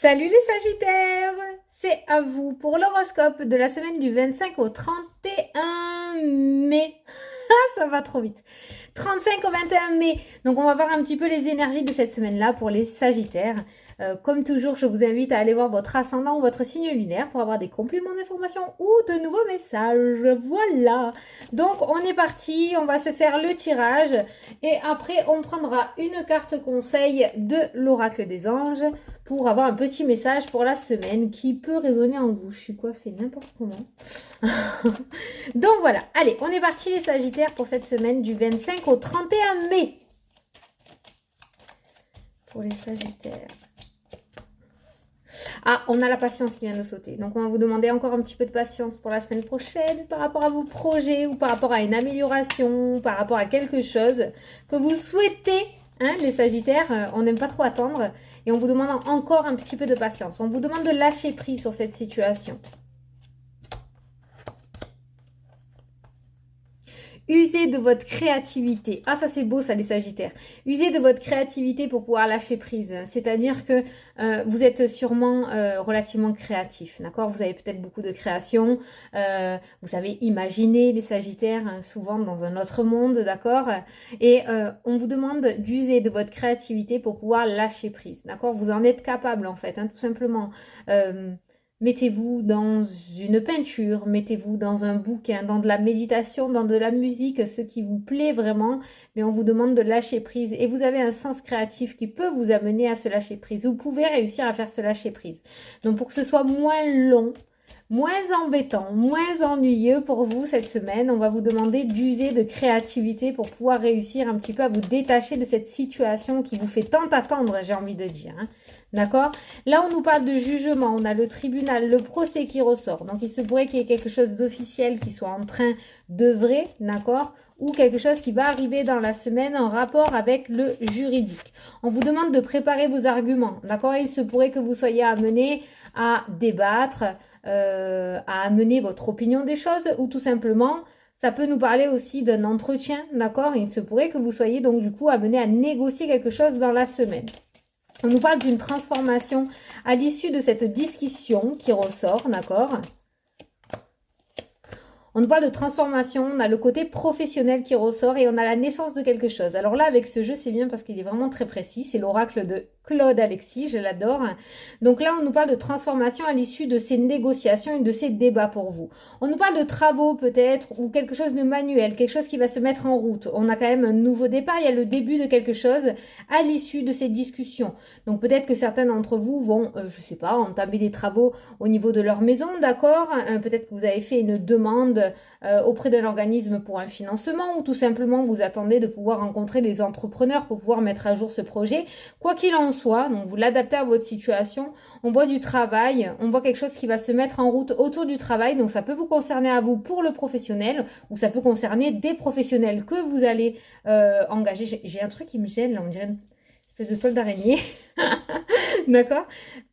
Salut les Sagittaires, c'est à vous pour l'horoscope de la semaine du 25 au 31 mai. Ah, ça va trop vite. 35 au 21 mai. Donc on va voir un petit peu les énergies de cette semaine-là pour les Sagittaires. Comme toujours, je vous invite à aller voir votre ascendant ou votre signe lunaire pour avoir des compléments d'information ou de nouveaux messages. Voilà. Donc on est parti, on va se faire le tirage et après on prendra une carte conseil de l'oracle des anges pour avoir un petit message pour la semaine qui peut résonner en vous. Je suis coiffée n'importe comment. Donc voilà, allez, on est parti les Sagittaires pour cette semaine du 25 au 31 mai. Pour les Sagittaires. Ah, on a la patience qui vient de sauter. Donc on va vous demander encore un petit peu de patience pour la semaine prochaine par rapport à vos projets ou par rapport à une amélioration, par rapport à quelque chose que vous souhaitez. Hein, les Sagittaires, on n'aime pas trop attendre et on vous demande encore un petit peu de patience. On vous demande de lâcher prise sur cette situation. Usez de votre créativité. Ah, ça c'est beau ça les Sagittaires. Usez de votre créativité pour pouvoir lâcher prise. C'est-à-dire que vous êtes sûrement relativement créatif, d'accord? Vous avez peut-être beaucoup de création. Vous savez imaginer les Sagittaires hein, souvent dans un autre monde, d'accord? Et on vous demande d'user de votre créativité pour pouvoir lâcher prise, d'accord? Vous en êtes capable en fait, hein, tout simplement. Mettez-vous dans une peinture, mettez-vous dans un bouquin, dans de la méditation, dans de la musique, ce qui vous plaît vraiment, mais on vous demande de lâcher prise. Et vous avez un sens créatif qui peut vous amener à se lâcher prise. Vous pouvez réussir à faire ce lâcher prise. Donc pour que ce soit moins long, moins embêtant, moins ennuyeux pour vous cette semaine, on va vous demander d'user de créativité pour pouvoir réussir un petit peu à vous détacher de cette situation qui vous fait tant attendre, j'ai envie de dire. Hein. D'accord? Là, on nous parle de jugement, on a le tribunal, le procès qui ressort. Donc, il se pourrait qu'il y ait quelque chose d'officiel qui soit en train d'œuvrer, d'accord? Ou quelque chose qui va arriver dans la semaine en rapport avec le juridique. On vous demande de préparer vos arguments, d'accord? Il se pourrait que vous soyez amené à débattre, à amener votre opinion des choses ou tout simplement... Ça peut nous parler aussi d'un entretien, d'accord? Il se pourrait que vous soyez donc du coup amené à négocier quelque chose dans la semaine. On nous parle d'une transformation à l'issue de cette discussion qui ressort, d'accord? On nous parle de transformation, on a le côté professionnel qui ressort et on a la naissance de quelque chose. Alors là, avec ce jeu, c'est bien parce qu'il est vraiment très précis. C'est l'oracle de Claude Alexis, je l'adore. Donc là, on nous parle de transformation à l'issue de ces négociations et de ces débats pour vous. On nous parle de travaux peut-être ou quelque chose de manuel, quelque chose qui va se mettre en route. On a quand même un nouveau départ, il y a le début de quelque chose à l'issue de ces discussions. Donc peut-être que certains d'entre vous vont, je sais pas, entamer des travaux au niveau de leur maison, d'accord? Peut-être que vous avez fait une demande auprès d'un organisme pour un financement ou tout simplement vous attendez de pouvoir rencontrer des entrepreneurs pour pouvoir mettre à jour ce projet. Quoi qu'il en soit, donc vous l'adaptez à votre situation, on voit du travail, on voit quelque chose qui va se mettre en route autour du travail, donc ça peut vous concerner à vous pour le professionnel ou ça peut concerner des professionnels que vous allez engager. J'ai un truc qui me gêne là, on dirait une espèce de toile d'araignée. D'accord?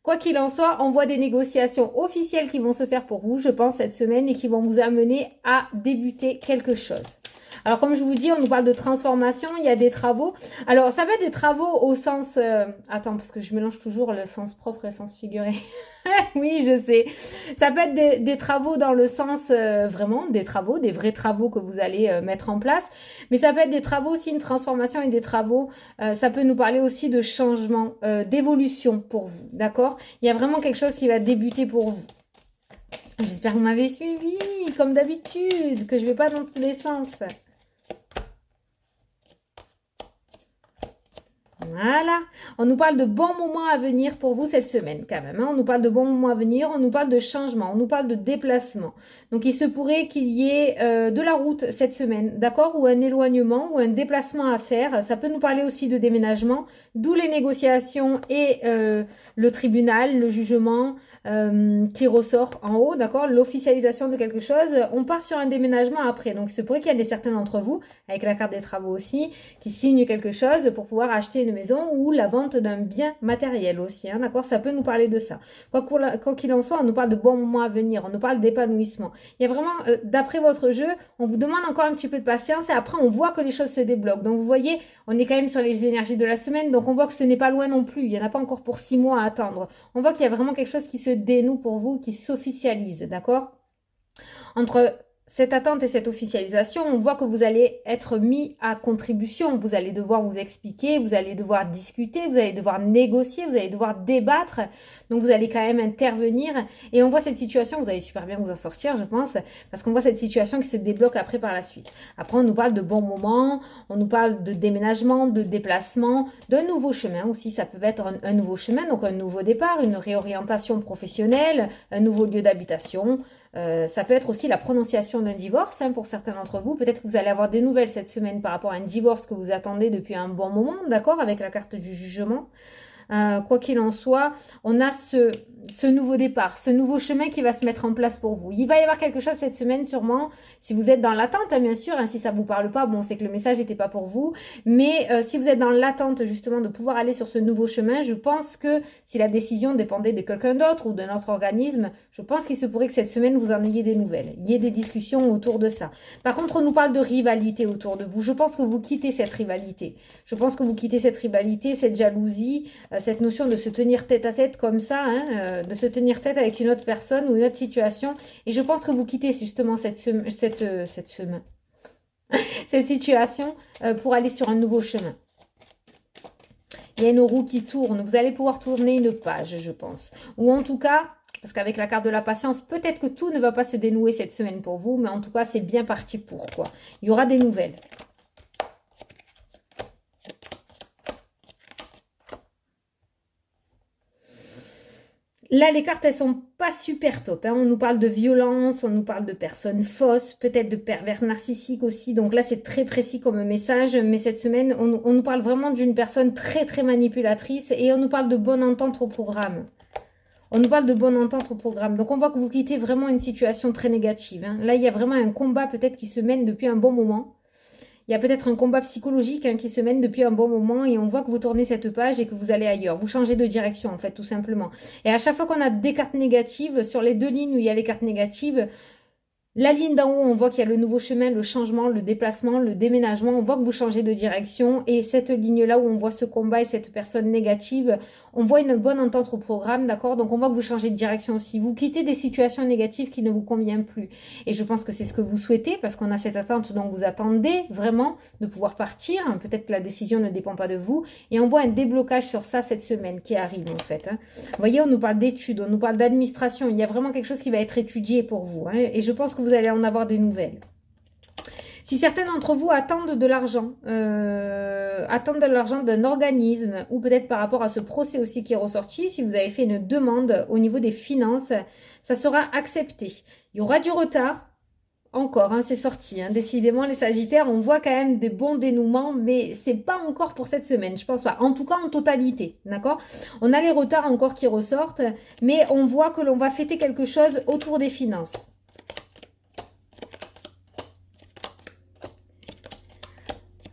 Quoi qu'il en soit, on voit des négociations officielles qui vont se faire pour vous, je pense, cette semaine et qui vont vous amener à débuter quelque chose. Alors, comme je vous dis, on nous parle de transformation, il y a des travaux. Alors, ça va être des travaux au sens... Attends, parce que je mélange toujours le sens propre et le sens figuré. Oui, je sais. Ça peut être des travaux dans le sens vraiment des travaux, des vrais travaux que vous allez mettre en place. Mais ça peut être des travaux aussi, une transformation et des travaux. Ça peut nous parler aussi de changement, d'évolution pour vous. D'accord? Il y a vraiment quelque chose qui va débuter pour vous. J'espère que vous m'avez suivi, comme d'habitude, que je ne vais pas dans tous les sens. Voilà, on nous parle de bons moments à venir pour vous cette semaine quand même. Hein. On nous parle de bons moments à venir, on nous parle de changement, on nous parle de déplacement. Donc il se pourrait qu'il y ait de la route cette semaine, d'accord? Ou un éloignement ou un déplacement à faire. Ça peut nous parler aussi de déménagement, d'où les négociations et le tribunal, le jugement. qui ressort en haut, d'accord? L'officialisation de quelque chose. On part sur un déménagement après. Donc, c'est pourrait qu'il y en ait certains d'entre vous, avec la carte des travaux aussi, qui signent quelque chose pour pouvoir acheter une maison ou la vente d'un bien matériel aussi, hein, d'accord? Ça peut nous parler de ça. Quoi qu'il en soit, on nous parle de bons moments à venir, on nous parle d'épanouissement. Il y a vraiment, d'après votre jeu, on vous demande encore un petit peu de patience et après, on voit que les choses se débloquent. Donc, vous voyez, on est quand même sur les énergies de la semaine, donc on voit que ce n'est pas loin non plus. Il n'y en a pas encore pour 6 mois à attendre. On voit qu'il y a vraiment quelque chose qui se dénoue pour vous, qui s'officialise, d'accord? Entre cette attente et cette officialisation, on voit que vous allez être mis à contribution. Vous allez devoir vous expliquer, vous allez devoir discuter, vous allez devoir négocier, vous allez devoir débattre. Donc, vous allez quand même intervenir. Et on voit cette situation, vous allez super bien vous en sortir, je pense, parce qu'on voit cette situation qui se débloque après par la suite. Après, on nous parle de bons moments, on nous parle de déménagement, de déplacement, d'un nouveau chemin aussi. Ça peut être un nouveau chemin, donc un nouveau départ, une réorientation professionnelle, un nouveau lieu d'habitation. Ça peut être aussi la prononciation d'un divorce, hein, pour certains d'entre vous. Peut-être que vous allez avoir des nouvelles cette semaine par rapport à un divorce que vous attendez depuis un bon moment, d'accord, avec la carte du jugement. Quoi qu'il en soit, on a ce nouveau départ, ce nouveau chemin qui va se mettre en place pour vous. Il va y avoir quelque chose cette semaine sûrement, si vous êtes dans l'attente, hein, bien sûr, hein, si ça vous parle pas, bon, c'est que le message n'était pas pour vous, mais si vous êtes dans l'attente justement de pouvoir aller sur ce nouveau chemin, je pense que si la décision dépendait de quelqu'un d'autre ou d'un autre organisme, je pense qu'il se pourrait que cette semaine vous en ayez des nouvelles, il y ait des discussions autour de ça. Par contre, on nous parle de rivalité autour de vous. Je pense que vous quittez cette rivalité. Je pense que vous quittez cette rivalité, cette jalousie, cette notion de se tenir tête à tête comme ça, hein, de se tenir tête avec une autre personne ou une autre situation. Et je pense que vous quittez justement cette situation pour aller sur un nouveau chemin. Il y a une roue qui tourne. Vous allez pouvoir tourner une page, je pense. Ou en tout cas, parce qu'avec la carte de la patience, peut-être que tout ne va pas se dénouer cette semaine pour vous, mais en tout cas, c'est bien parti pour, quoi. Il y aura des nouvelles. Là, les cartes, elles sont pas super top, hein. On nous parle de violence, on nous parle de personnes fausses, peut-être de pervers narcissiques aussi. Donc là, c'est très précis comme message. Mais cette semaine, on nous parle vraiment d'une personne très, très manipulatrice. Et on nous parle de bonne entente au programme. On nous parle de bonne entente au programme. Donc, on voit que vous quittez vraiment une situation très négative, hein. Là, il y a vraiment un combat peut-être qui se mène depuis un bon moment. Il y a peut-être un combat psychologique, hein, qui se mène depuis un bon moment et on voit que vous tournez cette page et que vous allez ailleurs. Vous changez de direction, en fait, tout simplement. Et à chaque fois qu'on a des cartes négatives, sur les deux lignes où il y a les cartes négatives, la ligne d'en haut, on voit qu'il y a le nouveau chemin, le changement, le déplacement, le déménagement. On voit que vous changez de direction. Et cette ligne-là où on voit ce combat et cette personne négative, on voit une bonne entente au programme, d'accord? Donc, on voit que vous changez de direction aussi. Vous quittez des situations négatives qui ne vous conviennent plus. Et je pense que c'est ce que vous souhaitez parce qu'on a cette attente dont vous attendez vraiment de pouvoir partir. Peut-être que la décision ne dépend pas de vous. Et on voit un déblocage sur ça cette semaine qui arrive, en fait, hein. Vous voyez, on nous parle d'études, on nous parle d'administration. Il y a vraiment quelque chose qui va être étudié pour vous, hein. Et je pense que vous allez en avoir des nouvelles. Si certains d'entre vous attendent de l'argent d'un organisme, ou peut-être par rapport à ce procès aussi qui est ressorti, si vous avez fait une demande au niveau des finances, ça sera accepté. Il y aura du retard, encore, hein, c'est sorti, hein. Décidément, les Sagittaires, on voit quand même des bons dénouements, mais c'est pas encore pour cette semaine, je pense pas. En tout cas, en totalité, d'accord? On a les retards encore qui ressortent, mais on voit que l'on va fêter quelque chose autour des finances.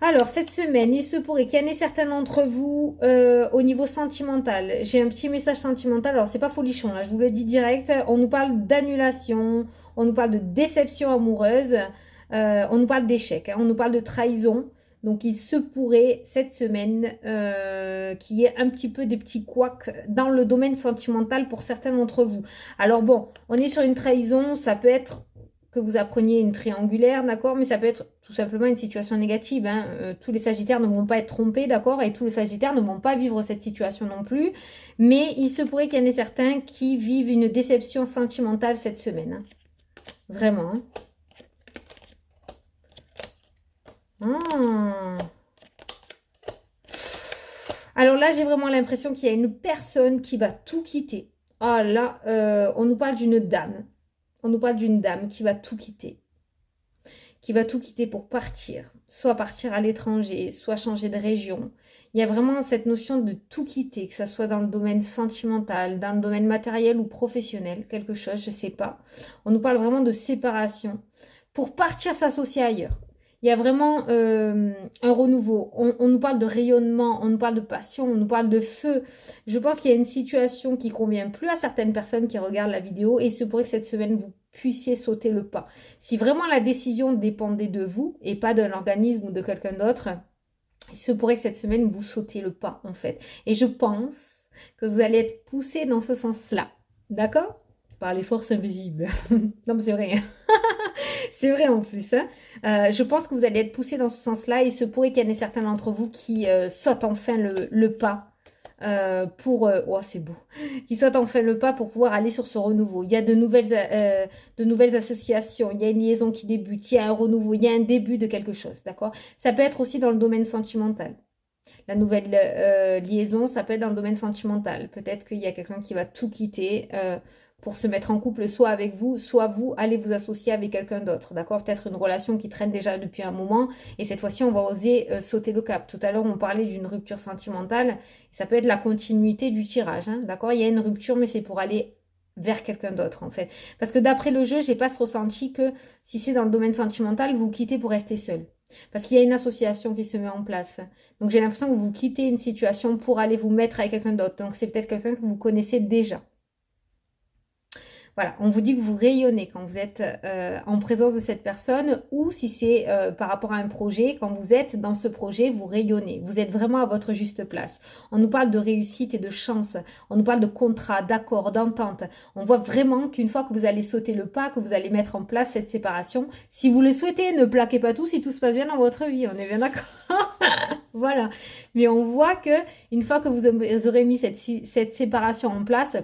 Alors, cette semaine, il se pourrait qu'il y en ait certains d'entre vous au niveau sentimental. J'ai un petit message sentimental. Alors, c'est pas folichon, là, je vous le dis direct. On nous parle d'annulation, on nous parle de déception amoureuse, on nous parle d'échec, hein, on nous parle de trahison. Donc, il se pourrait cette semaine qu'il y ait un petit peu des petits couacs dans le domaine sentimental pour certains d'entre vous. Alors bon, on est sur une trahison, ça peut être que vous appreniez une triangulaire, d'accord? Mais ça peut être tout simplement une situation négative, hein. Tous les Sagittaires ne vont pas être trompés, d'accord? Et tous les Sagittaires ne vont pas vivre cette situation non plus. Mais il se pourrait qu'il y en ait certains qui vivent une déception sentimentale cette semaine, hein. Vraiment, hein. Ah. Alors là, j'ai vraiment l'impression qu'il y a une personne qui va tout quitter. Ah là, on nous parle d'une dame. On nous parle d'une dame qui va tout quitter. Qui va tout quitter pour partir. Soit partir à l'étranger, soit changer de région. Il y a vraiment cette notion de tout quitter, que ce soit dans le domaine sentimental, dans le domaine matériel ou professionnel, quelque chose, je ne sais pas. On nous parle vraiment de séparation pour partir s'associer ailleurs. Il y a vraiment un renouveau. On nous parle de rayonnement, on nous parle de passion, on nous parle de feu. Je pense qu'il y a une situation qui convient plus à certaines personnes qui regardent la vidéo et il se pourrait que cette semaine, vous puissiez sauter le pas. Si vraiment la décision dépendait de vous et pas d'un organisme ou de quelqu'un d'autre, il se pourrait que cette semaine, vous sautez le pas, en fait. Et je pense que vous allez être poussé dans ce sens-là. D'accord? Par les forces invisibles. Non, mais c'est vrai. C'est vrai en plus. Hein. Je pense que vous allez être poussé dans ce sens-là. Il se pourrait qu'il y en ait certains d'entre vous qui sautent enfin le pas oh, c'est beau. Qui sautent enfin le pas pour pouvoir aller sur ce renouveau. Il y a de nouvelles associations. Il y a une liaison qui débute. Il y a un renouveau. Il y a un début de quelque chose. D'accord? Ça peut être aussi dans le domaine sentimental. La nouvelle liaison, ça peut être dans le domaine sentimental. Peut-être qu'il y a quelqu'un qui va tout quitter pour se mettre en couple, soit avec vous, soit vous allez vous associer avec quelqu'un d'autre. D'accord? Peut-être une relation qui traîne déjà depuis un moment. Et cette fois-ci, on va oser sauter le cap. Tout à l'heure, on parlait d'une rupture sentimentale. Ça peut être la continuité du tirage. Hein, d'accord? Il y a une rupture, mais c'est pour aller vers quelqu'un d'autre en fait. Parce que d'après le jeu, j'ai pas ce ressenti que si c'est dans le domaine sentimental, vous quittez pour rester seul. Parce qu'il y a une association qui se met en place. Donc j'ai l'impression que vous quittez une situation pour aller vous mettre avec quelqu'un d'autre. Donc c'est peut-être quelqu'un que vous connaissez déjà. Voilà, on vous dit que vous rayonnez quand vous êtes en présence de cette personne ou si c'est par rapport à un projet, quand vous êtes dans ce projet, vous rayonnez. Vous êtes vraiment à votre juste place. On nous parle de réussite et de chance. On nous parle de contrat, d'accord, d'entente. On voit vraiment qu'une fois que vous allez sauter le pas, que vous allez mettre en place cette séparation, si vous le souhaitez, ne plaquez pas tout si tout se passe bien dans votre vie. On est bien d'accord? Voilà. Mais on voit que une fois que vous aurez mis cette séparation en place,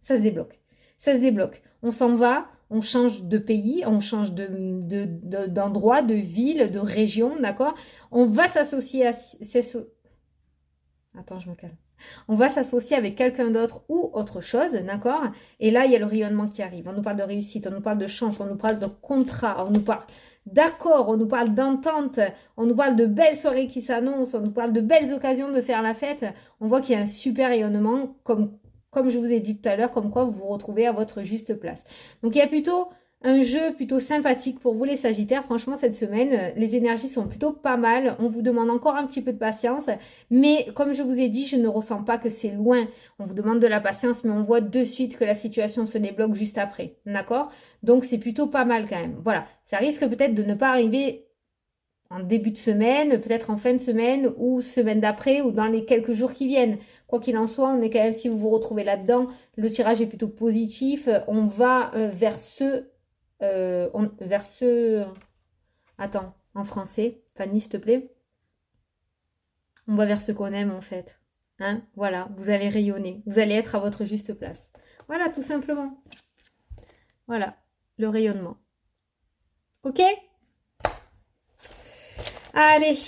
ça se débloque. Ça se débloque. On s'en va, on change de pays, on change d'endroit, de ville, de région, d'accord? On va s'associer à... Attends, je me calme. On va s'associer avec quelqu'un d'autre ou autre chose, d'accord? Et là, il y a le rayonnement qui arrive. On nous parle de réussite, on nous parle de chance, on nous parle de contrat, on nous parle d'accord, on nous parle d'entente, on nous parle de belles soirées qui s'annoncent, on nous parle de belles occasions de faire la fête. On voit qu'il y a un super rayonnement comme je vous ai dit tout à l'heure, comme quoi vous vous retrouvez à votre juste place. Donc il y a plutôt un jeu plutôt sympathique pour vous les Sagittaires. Franchement, cette semaine, les énergies sont plutôt pas mal. On vous demande encore un petit peu de patience. Mais comme je vous ai dit, je ne ressens pas que c'est loin. On vous demande de la patience, mais on voit de suite que la situation se débloque juste après. D'accord? Donc c'est plutôt pas mal quand même. Voilà, ça risque peut-être de ne pas arriver en début de semaine, peut-être en fin de semaine ou semaine d'après ou dans les quelques jours qui viennent. Quoi qu'il en soit, on est quand même, si vous vous retrouvez là-dedans, le tirage est plutôt positif. On va vers ce... Attends, en français, Fanny, s'il te plaît. On va vers ce qu'on aime en fait. Hein? Voilà, vous allez rayonner. Vous allez être à votre juste place. Voilà, tout simplement. Voilà, le rayonnement. Ok? Allez.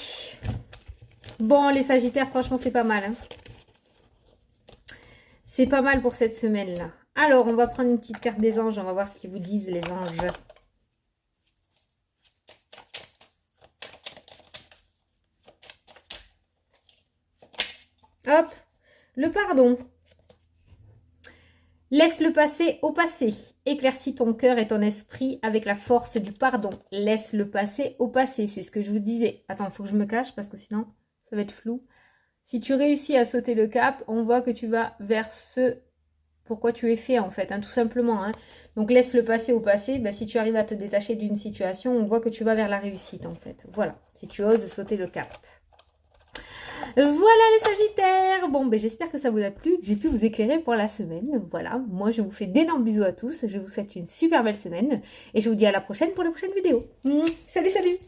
Bon, les Sagittaires, franchement, c'est pas mal. Hein. C'est pas mal pour cette semaine-là. Alors, on va prendre une petite carte des anges. On va voir ce qu'ils vous disent, les anges. Hop, le pardon. Laisse le passé au passé. Éclaircis ton cœur et ton esprit avec la force du pardon. Laisse le passé au passé. C'est ce que je vous disais. Attends, il faut que je me cache parce que sinon, ça va être flou. Si tu réussis à sauter le cap, on voit que tu vas vers ce pourquoi tu es fait en fait, hein, tout simplement. Hein. Donc laisse le passé au passé. Ben, si tu arrives à te détacher d'une situation, on voit que tu vas vers la réussite en fait. Voilà, si tu oses sauter le cap. Voilà les Sagittaires. Bon, ben, j'espère que ça vous a plu, que j'ai pu vous éclairer pour la semaine. Voilà, moi je vous fais d'énormes bisous à tous. Je vous souhaite une super belle semaine et je vous dis à la prochaine pour la prochaine vidéo. Salut, salut!